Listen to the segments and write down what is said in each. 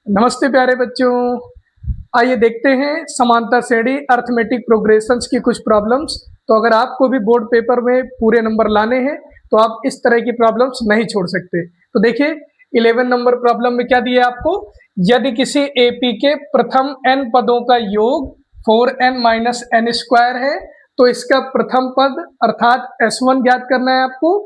नमस्ते प्यारे बच्चों। आइए देखते हैं समांतर श्रेणी अर्थमेटिक प्रोग्रेशंस की कुछ प्रॉब्लम्स। तो अगर आपको भी बोर्ड पेपर में पूरे नंबर लाने हैं तो आप इस तरह की प्रॉब्लम्स नहीं छोड़ सकते। तो देखिए 11 नंबर प्रॉब्लम में क्या दिया आपको, यदि किसी एपी के प्रथम n पदों का योग 4n-n² है तो इसका प्रथम पद अर्थात S1 ज्ञात करना है आपको।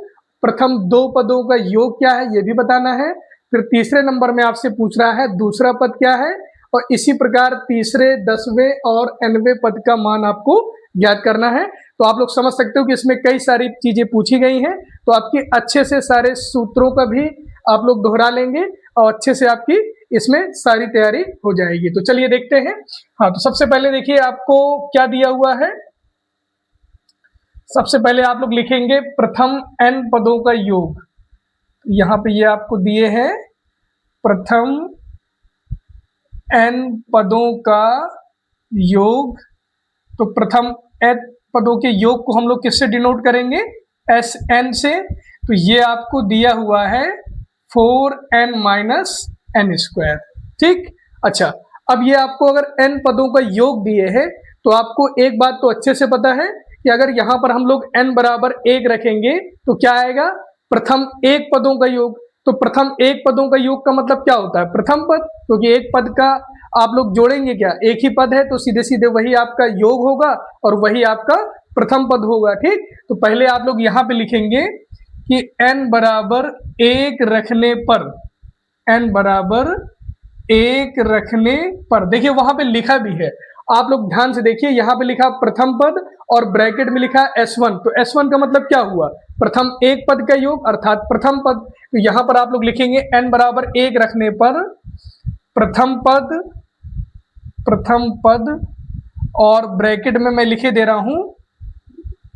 प्रथम दो पदों का योग क्या है ये भी बताना है। फिर तीसरे नंबर में आपसे पूछ रहा है दूसरा पद क्या है, और इसी प्रकार तीसरे 10वें और nवें पद का मान आपको ज्ञात करना है। तो आप लोग समझ सकते हो कि इसमें कई सारी चीजें पूछी गई हैं, तो आपकी अच्छे से सारे सूत्रों का भी आप लोग दोहरा लेंगे और अच्छे से आपकी इसमें सारी तैयारी हो जाएगी। तो चलिए देखते हैं। हाँ, तो सबसे पहले देखिए आपको क्या दिया हुआ है। सबसे पहले आप लोग लिखेंगे प्रथम n पदों का योग। यहाँ पे ये आपको दिए हैं प्रथम n पदों का योग। तो प्रथम n पदों के योग को हम लोग किससे डिनोट करेंगे, Sn से। तो ये आपको दिया हुआ है 4n-n²। ठीक, अच्छा अब ये आपको अगर n पदों का योग दिए हैं तो आपको एक बात तो अच्छे से पता है कि अगर यहाँ पर हम लोग n बराबर 1 रखेंगे तो क्या आएगा, प्रथम एक पदों का योग। तो प्रथम एक पदों का योग का मतलब क्या होता है, प्रथम पद, क्योंकि एक पद का आप लोग जोड़ेंगे क्या, एक ही पद है तो सीधे सीधे वही आपका योग होगा और वही आपका प्रथम पद होगा। ठीक, तो पहले आप लोग यहाँ पे लिखेंगे कि n बराबर 1 रखने पर, n बराबर 1 रखने पर, देखिए वहां पे लिखा भी है, आप लोग ध्यान से देखिए, यहाँ पे लिखा प्रथम पद और ब्रैकेट में लिखा S1। तो S1 का मतलब क्या हुआ, प्रथम एक पद का योग अर्थात प्रथम पद। तो यहाँ पर आप लोग लिखेंगे n बराबर 1 रखने पर प्रथम पद और ब्रैकेट में मैं लिखे दे रहा हूं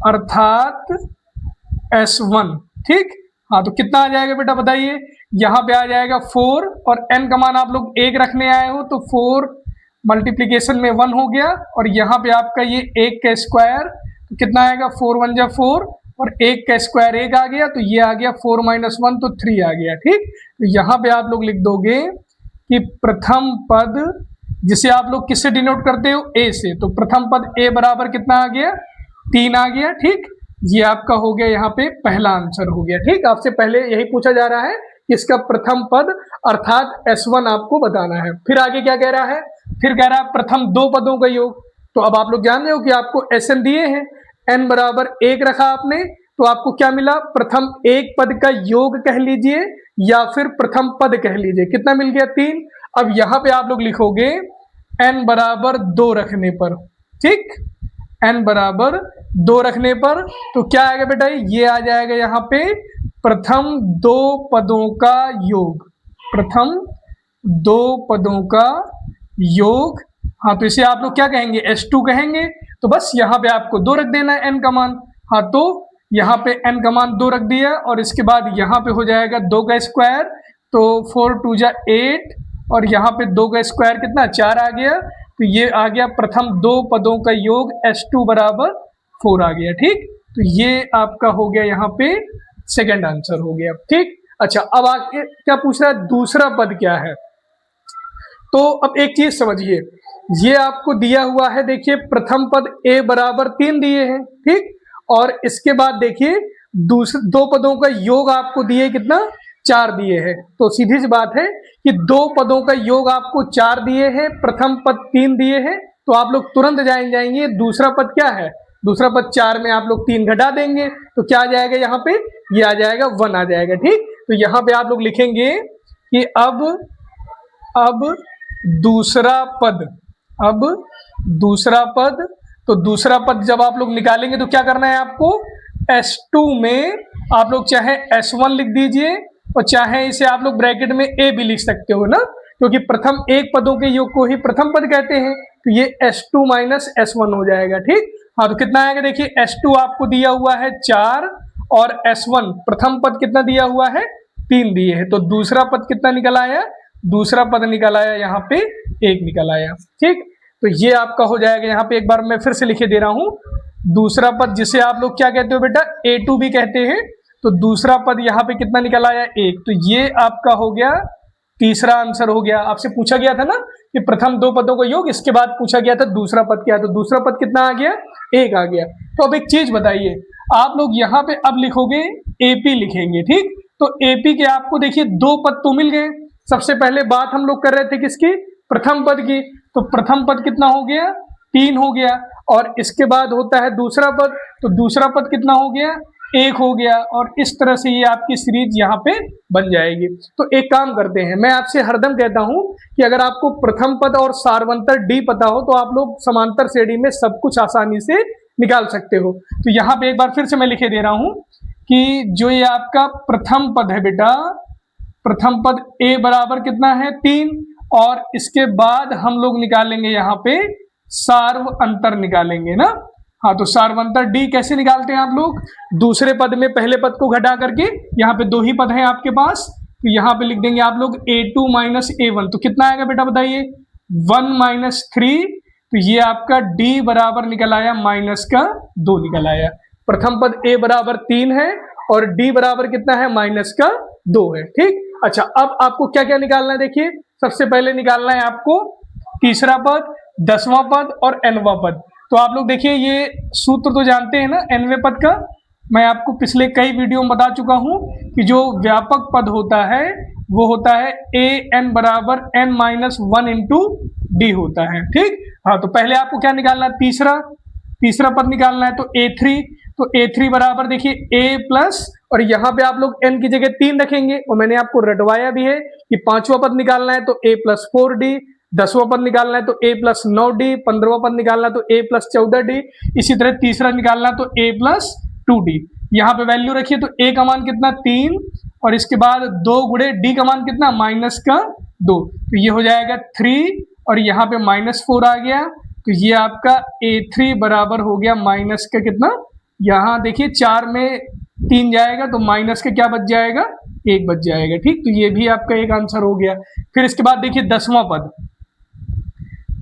अर्थात S1। ठीक, हाँ तो कितना आ जाएगा बेटा बताइए, यहाँ पे आ जाएगा 4 और n का मान आप लोग 1 रखने आए हो तो 4 मल्टीप्लीकेशन में 1 हो गया, और यहाँ पे आपका ये 1 का स्क्वायर, तो कितना आएगा 4 1 जा 4 और 1 का स्क्वायर 1 आ गया, तो ये आ गया 4 - 1 तो 3 आ गया। ठीक, तो यहाँ पे आप लोग लिख दोगे कि प्रथम पद जिसे आप लोग किससे डिनोट करते हो, a से। तो प्रथम पद a बराबर कितना आ गया, 3 आ गया। ठीक, ये आपका हो गया, यहाँ पे पहला आंसर हो गया। ठीक, आपसे पहले यही पूछा जा रहा है कि इसका प्रथम पद अर्थात S1 आपको बताना है। फिर आगे क्या कह रहा है, फिर कह रहा है प्रथम दो पदों का योग। तो अब आप लोग जान रहे हो कि आपको Sn दिए हैं, n बराबर 1 रखा आपने, तो आपको क्या मिला, प्रथम एक पद का योग कह लीजिए या फिर प्रथम पद कह लीजिए, कितना मिल गया 3। अब यहाँ पे आप लोग लिखोगे n बराबर 2 रखने पर। ठीक, n बराबर 2 रखने पर तो क्या आएगा बेटा, ये आ जाएगा यहाँ पे प्रथम दो पदों का योग, प्रथम दो पदों का योग। हाँ, तो इसे आप लोग क्या कहेंगे, S2 कहेंगे। तो बस यहाँ पे आपको 2 रख देना है n का मान। हाँ, तो यहाँ पे n का मान 2 रख दिया और इसके बाद यहाँ पे हो जाएगा 2 का स्क्वायर, तो 4 2 जा 8 और यहाँ पे 2 का स्क्वायर कितना 4 आ गया, तो ये आ गया प्रथम दो पदों का योग S2 बराबर 4 आ गया। ठीक, तो ये आपका हो गया यहाँ पे सेकंड आंसर हो गया। ठीक, अच्छा अब आगे क्या पूछ रहा है, दूसरा पद क्या है। तो अब एक चीज समझिए, ये आपको दिया हुआ है, देखिए प्रथम पद a बराबर 3 दिए हैं। ठीक, और इसके बाद देखिए दूसरे दो पदों का योग आपको दिए कितना, 4 दिए हैं। तो सीधी सी बात है कि दो पदों का योग आपको 4 दिए हैं, प्रथम पद 3 दिए हैं, तो आप लोग तुरंत जाएंगे दूसरा पद क्या है, दूसरा पद 4 में आप लोग 3 घटा देंगे तो क्या आ जाएगा, यहाँ पे ये आ जाएगा 1 आ जाएगा। ठीक, तो यहाँ पे आप लोग लिखेंगे कि अब दूसरा पद, अब दूसरा पद, तो दूसरा पद जब आप लोग निकालेंगे तो क्या करना है आपको, S2 में आप लोग चाहे S1 लिख दीजिए और चाहे इसे आप लोग ब्रैकेट में a भी लिख सकते हो ना, क्योंकि प्रथम एक पदों के योग को ही प्रथम पद कहते हैं। तो ये S2 - S1 हो जाएगा। ठीक, हाँ तो कितना आएगा, देखिए S2 आपको दिया हुआ है 4 और S1 प्रथम पद कितना दिया हुआ है, 3 दिए हैं, तो दूसरा पद कितना निकल आया, दूसरा पद निकल आया यहाँ पे 1 निकल आया। ठीक, तो ये आपका हो जाएगा, यहाँ पे एक बार मैं फिर से लिखे दे रहा हूँ, दूसरा पद जिसे आप लोग क्या कहते हो बेटा, A2 भी कहते हैं। तो दूसरा पद यहाँ पे कितना निकल आया, 1, तो ये आपका हो गया तीसरा आंसर हो गया। आपसे पूछा गया था ना कि प्रथम दो पदों का योग, इसके बाद पूछा गया था दूसरा पद क्या है, तो दूसरा पद कितना आ गया, 1 आ गया। तो अब एक चीज बताइए, आप लोग यहाँ पे अब लिखोगे एपी लिखेंगे, ठीक। तो एपी के आपको देखिए 2 पद तो मिल गए। सबसे पहले बात हम लोग कर रहे थे किसकी, प्रथम पद की, तो प्रथम पद कितना हो गया, 3 हो गया। और इसके बाद होता है दूसरा पद, तो दूसरा पद कितना हो गया, 1 हो गया। और इस तरह से ये आपकी सीरीज यहाँ पे बन जाएगी। तो एक काम करते हैं, मैं आपसे हरदम कहता हूं कि अगर आपको प्रथम पद और सारवंतर डी पता हो तो आप लोग समांतर श्रेणी में सब कुछ आसानी से निकाल सकते हो। तो यहाँ पे एक बार फिर से मैं लिखे दे रहा हूं कि जो ये आपका प्रथम पद है बेटा, प्रथम पद ए बराबर कितना है, 3, और इसके बाद हम लोग निकालेंगे यहाँ पे सार्व अंतर निकालेंगे ना। हाँ, तो सार्वंतर डी कैसे निकालते हैं आप लोग, दूसरे पद में पहले पद को घटा करके, यहाँ पे 2 ही पद हैं आपके पास, तो यहाँ पे लिख देंगे आप लोग a2 माइनस a1, तो कितना आएगा बेटा बताइए, 1 माइनस 3, तो ये आपका d बराबर निकल आया -2 निकल आया। प्रथम पद a बराबर 3 है और d बराबर कितना है, -2 है, ठीक। अच्छा, अब आपको क्या क्या निकालना है, देखिए सबसे पहले निकालना है आपको तीसरा पद, 10वां पद और nवां पद। तो आप लोग देखिए ये सूत्र तो जानते हैं ना nवें पद का, मैं आपको पिछले कई वीडियो में बता चुका हूं कि जो व्यापक पद होता है वो होता है an बराबर n माइनस 1 इंटू डी होता है, ठीक। हाँ, तो पहले आपको क्या निकालना है, तीसरा पद निकालना है, तो a3, तो a3 बराबर देखिए a प्लस, और यहाँ पे आप लोग n की जगह 3 रखेंगे, और मैंने आपको रटवाया भी है कि 5वां पद निकालना है तो a प्लस 4d, 10वां पद निकालना है तो a प्लस 9d, 15वां पद निकालना है तो a प्लस 14d, इसी तरह तीसरा निकालना है तो a प्लस 2d। यहाँ पे वैल्यू रखिए, तो a का मान कितना, 3, और इसके बाद 2 गुणे d का मान कितना, -2, तो ये हो जाएगा 3, और यहाँ पे -4 आ गया, तो ये आपका a3 बराबर हो गया माइनस का कितना, यहाँ देखिए 4 में 3 जाएगा तो माइनस का क्या बच जाएगा, 1 बच जाएगा, ठीक। तो ये भी आपका एक आंसर हो गया। फिर इसके बाद देखिए 10वां पद,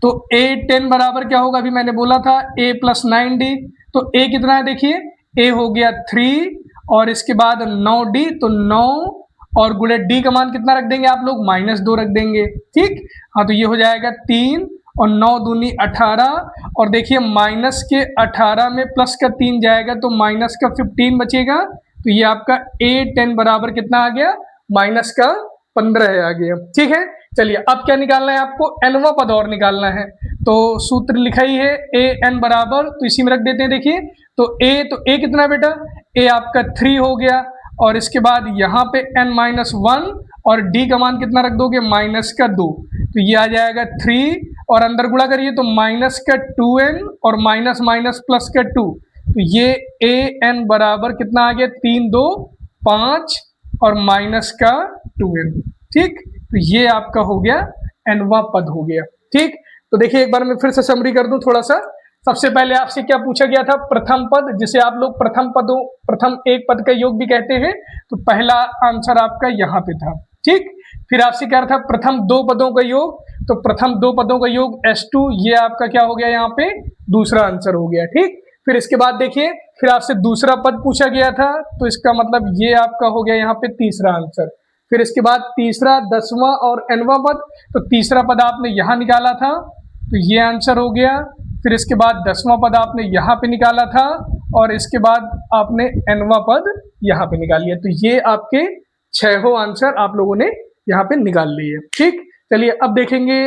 तो a10 बराबर क्या होगा, अभी मैंने बोला था a प्लस 9d, तो a कितना है देखिए, a हो गया 3, और इसके बाद 9d, तो 9, और गुणे d का मान कितना रख देंगे आप लोग, -2 रख देंगे, ठीक। हाँ, तो ये हो जाएगा 3, और 9 दूनी 18, और देखिए माइनस के 18 में प्लस का 3 जाएगा तो माइनस का 15 बचेगा, तो ये आपका a10 बराबर कितना आ गया, -15 आ गया, ठीक है। चलिए अब क्या निकालना है आपको, nवां पद और निकालना है, तो सूत्र लिखा ही है an बराबर, तो इसी में रख देते हैं, देखिए तो a कितना है बेटा, a आपका 3 हो गया, और इसके बाद यहाँ पे n-1, और d का मान कितना रख दोगे, -2, तो ये आ जाएगा 3, और अंदर गुणा करिए तो -2n और माइनस माइनस प्लस का 2, तो ये an बराबर कितना आ गया, 3 2 5 और -2n, ठीक। तो ये आपका हो गया nवां पद हो गया, ठीक। तो देखिए एक बार मैं फिर से समरी कर दूं थोड़ा सा। सबसे पहले आपसे क्या पूछा गया था, प्रथम पद, जिसे आप लोग प्रथम एक पद का योग भी कहते हैं, तो पहला आंसर आपका यहाँ पे था, ठीक। फिर आपसे क्या था, प्रथम 2 पदों का योग, तो प्रथम 2 पदों का योग S2, ये आपका क्या हो गया, यहाँ पे दूसरा आंसर हो गया, ठीक। फिर इसके बाद देखिए फिर आपसे दूसरा पद पूछा गया था, तो इसका मतलब ये आपका हो गया यहाँ पे तीसरा आंसर। फिर इसके बाद तीसरा, 10वां और nवां पद, तो तीसरा पद आपने यहाँ निकाला था, तो ये आंसर हो गया। फिर इसके बाद 10वां पद आपने यहाँ पे निकाला था, और इसके बाद आपने nवां पद यहाँ पे निकाल लिया, तो ये आपके 6 आंसर आप लोगों ने यहाँ पे निकाल लिए, ठीक। चलिए अब देखेंगे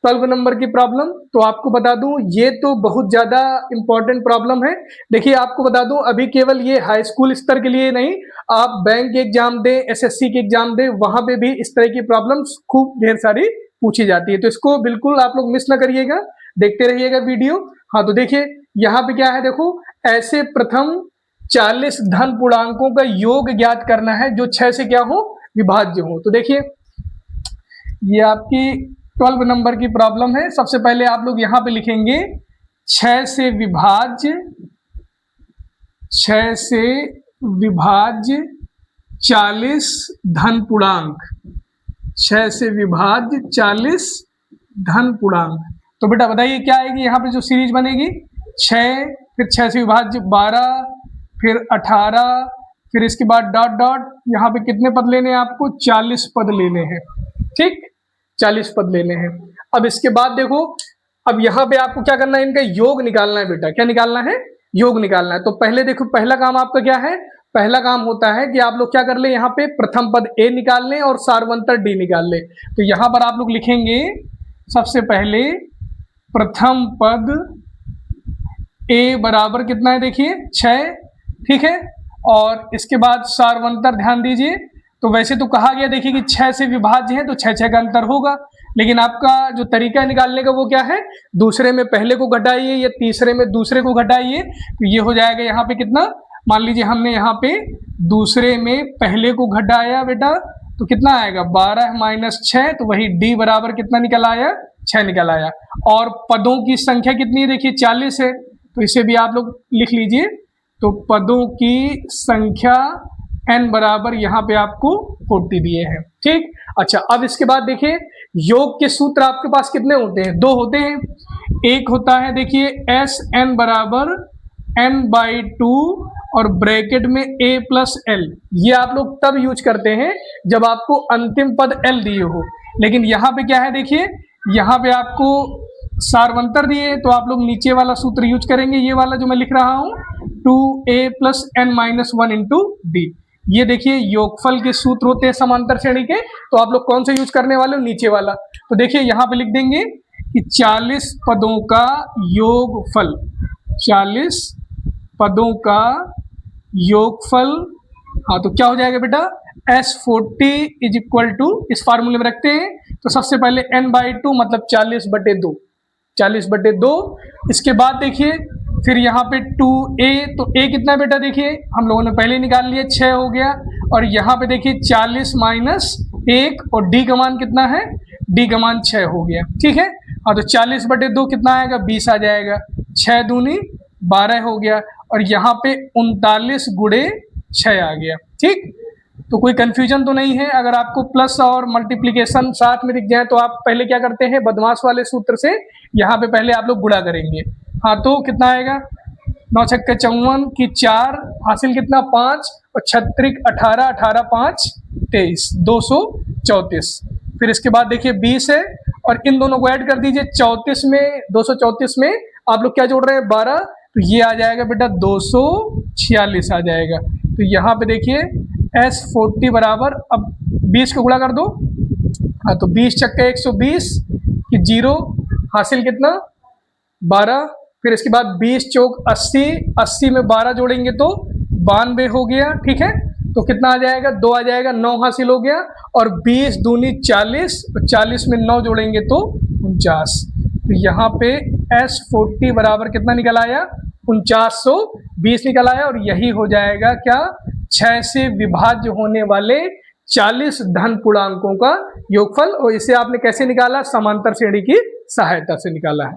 12 नंबर की प्रॉब्लम। तो आपको बता दूं ये तो बहुत ज्यादा इंपॉर्टेंट प्रॉब्लम है। देखिए आपको बता दूं अभी केवल ये हाई स्कूल स्तर के लिए नहीं, आप बैंक एग्जाम दें, एसएससी के एग्जाम दें, वहां पे भी इस तरह की प्रॉब्लम्स खूब ढेर सारी पूछी जाती है, तो इसको बिल्कुल आप लोग मिस ना करिएगा, देखते रहिएगा वीडियो। हाँ, तो देखिए यहाँ पे क्या है, देखो ऐसे प्रथम 40 धन पूर्णांकों का योग ज्ञात करना है जो 6 से क्या हो, विभाज्य हो। तो देखिए ये आपकी 12 नंबर की प्रॉब्लम है। सबसे पहले आप लोग यहाँ पे लिखेंगे 6 से विभाज्य 40 धन पूर्णांक, 6 से विभाज्य 40 धन पूर्णांक। तो बेटा बताइए क्या आएगी यहाँ पे जो सीरीज बनेगी, 6, फिर 6 से विभाज्य 12, फिर 18, फिर इसके बाद डॉट डॉट, यहाँ पे कितने पद लेने हैं आपको? 40 पद लेने हैं, ठीक, 40 पद लेने हैं। अब इसके बाद देखो, अब यहाँ पे आपको क्या करना है, इनका योग निकालना है बेटा। क्या निकालना है? योग निकालना है। तो पहले देखो, पहला काम आपका क्या है? पहला काम होता है कि आप लोग क्या कर ले, यहाँ पे प्रथम पद ए निकाल लें और सार्वंतर डी निकाल ले। तो यहाँ पर आप लोग लिखेंगे सबसे पहले प्रथम पद ए बराबर कितना है, देखिए 6, ठीक है। और इसके बाद सार्वंतर ध्यान दीजिए, तो वैसे तो कहा गया देखिए कि 6 से विभाज्य है तो 6 का अंतर होगा, लेकिन आपका जो तरीका है निकालने का वो क्या है? दूसरे में पहले को घटाइए या तीसरे में दूसरे को घटाइए, तो ये हो जाएगा यहाँ पे कितना, मान लीजिए हमने यहाँ पे दूसरे में पहले को घटाया बेटा, तो कितना आएगा 12 माइनस 6, तो वही डी बराबर कितना निकल आया? 6 निकल आया। और पदों की संख्या कितनी है, देखिए 40 है, तो इसे भी आप लोग लिख लीजिए। तो पदों की संख्या n बराबर यहाँ पे आपको 40 दिए हैं, ठीक। अच्छा, अब इसके बाद देखिए योग के सूत्र आपके पास कितने होते हैं? 2 होते हैं। एक होता है देखिए एस एन बराबर n/2 और ब्रैकेट में a प्लस एल। ये आप लोग तब यूज करते हैं जब आपको अंतिम पद l दिए हो, लेकिन यहाँ पे क्या है देखिए, यहाँ पे आपको सार्वंतर दिए, तो आप लोग नीचे वाला सूत्र यूज करेंगे, ये वाला जो मैं लिख रहा हूँ 2a plus n minus 1 into D. ये देखिए योगफल के सूत्र होते हैं समांतर श्रेणी के, तो आप लोग कौन से यूज करने वाले हो? नीचे वाला। तो देखिए यहाँ पे लिख देंगे कि 40 पदों का योगफल, 40 पदों का योगफल, हाँ तो क्या हो जाएगा बेटा? S40 इज इक्वल टू, इस फार्मूले में रखते हैं, तो सबसे पहले n/2 मतलब 40/2, 40/2। इसके बाद देखिए फिर यहाँ पे 2a, तो a कितना बेटा? देखिए हम लोगों ने पहले निकाल लिया, 6 हो गया। और यहाँ पे देखिए 40 माइनस 1, और d का मान कितना है? d का मान 6 हो गया, ठीक है। हाँ तो 40/2 कितना आएगा? 20 आ जाएगा, 6 दूनी 12 हो गया, और यहाँ पे 39 गुणे 6 आ गया, ठीक। तो कोई कंफ्यूजन तो नहीं है? अगर आपको प्लस और मल्टीप्लिकेशन साथ में दिख जाए तो आप पहले क्या करते हैं, बदमाश वाले सूत्र से यहाँ पे पहले आप लोग गुणा करेंगे। हाँ तो कितना आएगा? 9 छक्के 54 की 4 हासिल कितना? 5, और 6 18, 18 5 23, 234। फिर इसके बाद देखिए 20 है, और इन दोनों को ऐड कर दीजिए, 34 में 234 में आप लोग क्या जोड़ रहे हैं? 12, तो ये आ जाएगा बेटा 246 आ जाएगा। तो यहाँ पे देखिए S40 बराबर, अब 20 को गुणा कर दो, हाँ तो 20 छक्के 120 कि 0 हासिल कितना? 12। फिर इसके बाद 20 चौक 80, 80 में 12 जोड़ेंगे तो 92 हो गया, ठीक है। तो कितना आ जाएगा? 2 आ जाएगा, 9 हासिल हो गया। और 20 दूनी 40, 40 में 9 जोड़ेंगे तो 49। तो यहाँ पे S40 बराबर कितना निकल आया? 4920 निकल आया, और यही हो जाएगा क्या? 6 से विभाज्य होने वाले 40 धन पूर्णांकों का योगफल। और इसे आपने कैसे निकाला? समांतर श्रेणी की सहायता से निकाला है।